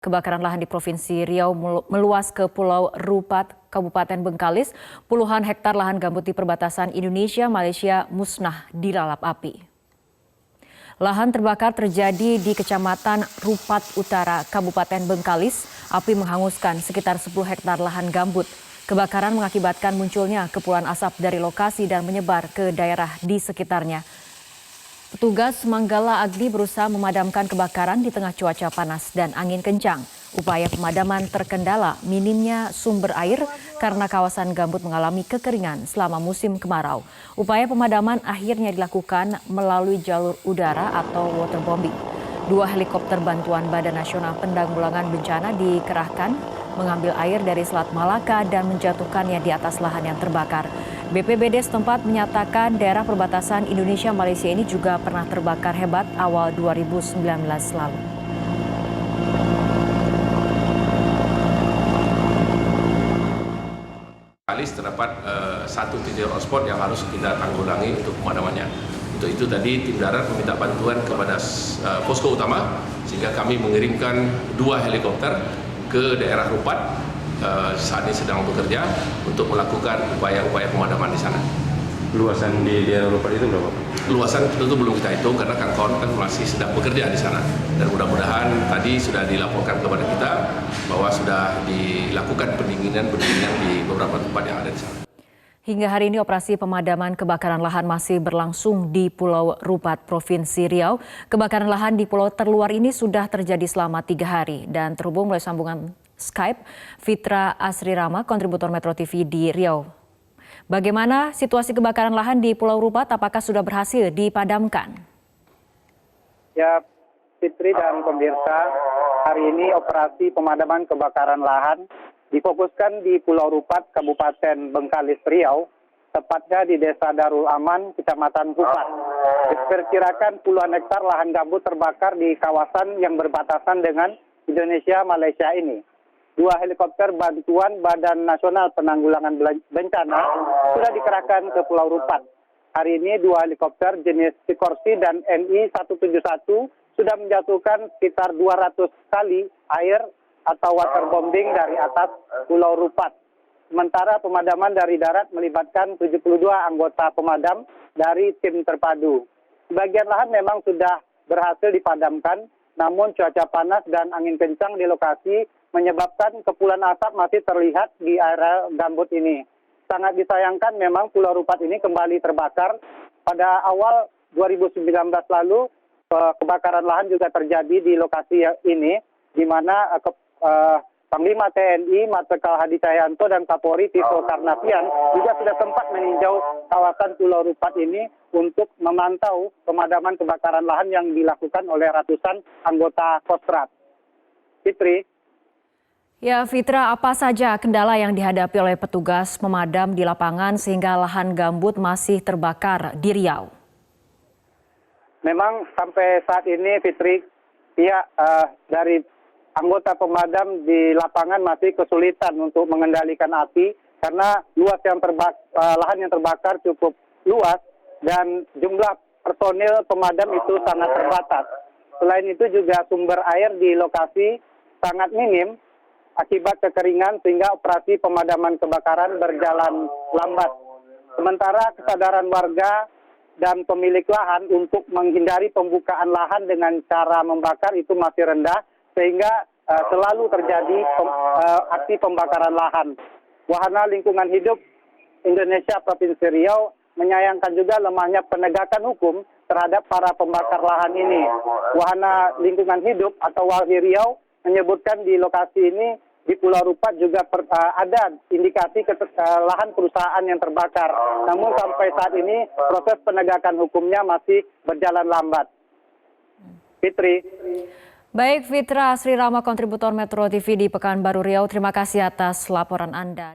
Kebakaran lahan di Provinsi Riau meluas ke Pulau Rupat, Kabupaten Bengkalis. Puluhan hektar lahan gambut di perbatasan Indonesia-Malaysia musnah dilalap api. Lahan terbakar terjadi di Kecamatan Rupat Utara, Kabupaten Bengkalis. Api menghanguskan sekitar 10 hektar lahan gambut. Kebakaran mengakibatkan munculnya kepulan asap dari lokasi dan menyebar ke daerah di sekitarnya. Petugas Manggala Agni berusaha memadamkan kebakaran di tengah cuaca panas dan angin kencang. Upaya pemadaman terkendala minimnya sumber air karena kawasan gambut mengalami kekeringan selama musim kemarau. Upaya pemadaman akhirnya dilakukan melalui jalur udara atau waterbombing. 2 helikopter bantuan Badan Nasional Penanggulangan Bencana dikerahkan mengambil air dari Selat Malaka dan menjatuhkannya di atas lahan yang terbakar. BPBD setempat menyatakan daerah perbatasan Indonesia-Malaysia ini juga pernah terbakar hebat awal 2019 lalu. Terdapat satu titik hotspot yang harus kita tanggulangi untuk pemadamannya. Untuk itu tadi tim darat meminta bantuan kepada posko utama sehingga kami mengirimkan 2 helikopter ke daerah Rupat. Saat ini sedang bekerja untuk melakukan upaya-upaya pemadaman di sana. Luasan di daerah Rupat itu berapa? Luasan tentu belum kita hitung karena kawan-kawan kan masih sedang bekerja di sana. Dan mudah-mudahan tadi sudah dilaporkan kepada kita bahwa sudah dilakukan pendinginan di beberapa tempat yang ada di sana. Hingga hari ini operasi pemadaman kebakaran lahan masih berlangsung di Pulau Rupat, Provinsi Riau. Kebakaran lahan di pulau terluar ini sudah terjadi selama 3 hari dan terhubung melalui sambungan Skype Fitra Asrirama, kontributor Metro TV di Riau. Bagaimana situasi kebakaran lahan di Pulau Rupat? Apakah sudah berhasil dipadamkan? Ya, Fitri dan pemirsa, hari ini operasi pemadaman kebakaran lahan difokuskan di Pulau Rupat, Kabupaten Bengkalis, Riau, tepatnya di Desa Darul Aman, Kecamatan Rupat. Diperkirakan puluhan hektar lahan gambut terbakar di kawasan yang berbatasan dengan Indonesia-Malaysia ini. 2 helikopter bantuan Badan Nasional Penanggulangan Bencana sudah dikerahkan ke Pulau Rupat. Hari ini 2 helikopter jenis Sikorsky dan Mi-171 sudah menjatuhkan sekitar 200 kali air atau waterbombing dari atas Pulau Rupat. Sementara pemadaman dari darat melibatkan 72 anggota pemadam dari tim terpadu. Sebagian lahan memang sudah berhasil dipadamkan, namun cuaca panas dan angin kencang di lokasi menyebabkan kepulan asap masih terlihat di area gambut ini. Sangat disayangkan memang Pulau Rupat ini kembali terbakar. Pada awal 2019 lalu, kebakaran lahan juga terjadi di lokasi ini, di mana Panglima TNI Marsikal Hadi Cahyanto dan Kapolri Tito Karnavian juga sudah sempat meninjau kawasan Pulau Rupat ini untuk memantau pemadaman kebakaran lahan yang dilakukan oleh ratusan anggota Kostrad. Fitri. Ya, Fitra, apa saja kendala yang dihadapi oleh petugas pemadam di lapangan sehingga lahan gambut masih terbakar di Riau? Memang sampai saat ini, Fitri, dari anggota pemadam di lapangan masih kesulitan untuk mengendalikan api karena lahan yang terbakar cukup luas dan jumlah personil pemadam itu sangat terbatas. Selain itu juga sumber air di lokasi sangat minim akibat kekeringan sehingga operasi pemadaman kebakaran berjalan lambat. Sementara kesadaran warga dan pemilik lahan untuk menghindari pembukaan lahan dengan cara membakar itu masih rendah sehingga selalu terjadi aksi pembakaran lahan. Wahana Lingkungan Hidup Indonesia Provinsi Riau menyayangkan juga lemahnya penegakan hukum terhadap para pembakar lahan ini. Wahana Lingkungan Hidup atau Walhi Riau menyebutkan di lokasi ini di Pulau Rupat juga ada indikasi lahan perusahaan yang terbakar. Namun sampai saat ini proses penegakan hukumnya masih berjalan lambat. Fitri. Baik, Fitra Asrirama, kontributor Metro TV di Pekanbaru Riau. Terima kasih atas laporan Anda.